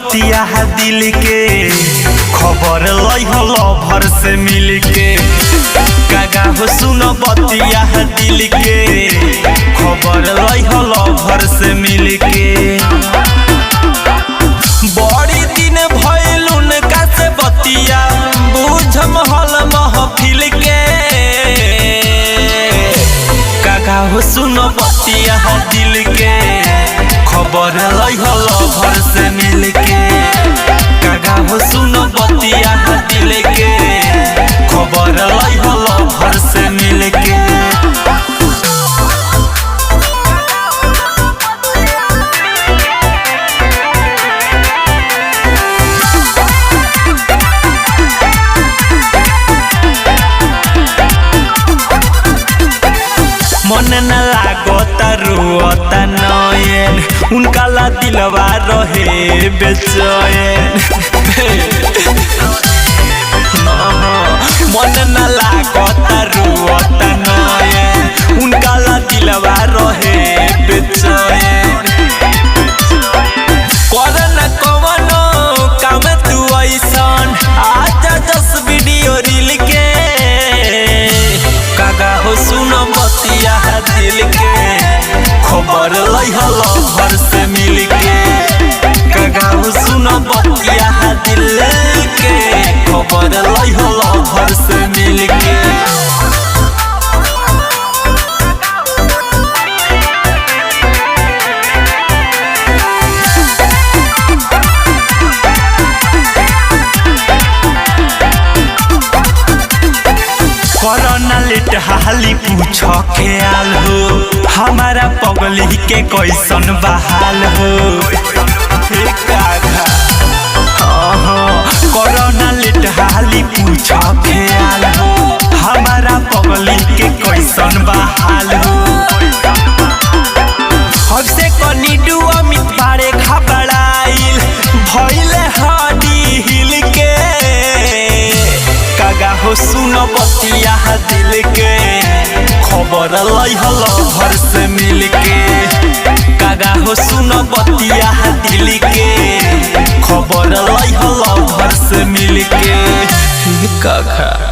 बतिया दिल के खबर लइहल भर से मिल के कागा हो सुन बतिया दिल के खबर लइहल भर से मिल के बड़ी दिन भइलुन का से बतिया बुझम हल महफिल के कागा हो सुन बतिया दिल के खबर लइहल भर से मिल के कागा हो सुन बतिया दिल के खबर लइहल भर से मिल के मन न लागता रोता नयन उनका ला दिलवा रहे बेचैन मन न लागता रोता नयन उनका ला दिलवा रहे बेचैन कर न कवनो काम तू ऐसन आजा 10 वीडियो रील के कागा हो सुन बतिया दिल के खबर लइहल भर से मिल के कागा हो सुन बतिया दिल के खबर लइहल भर से मिल के कोरोना लेट हाली पूछ ख्याल हो हमारा पगली के कैसन बहाल हो कोरोना लेट हाली पूछ ख्याल हो हमारा पगली के कैसन बहाल हो हमसे कनी डू अमित बारे घबराइल भइले हडी हिल के कागा हो सुन बतिया दिल के खबर लइहल भर से मिल के कागा हो सुन बतिया दिल के खबर लइहल भर से मिल के कागा।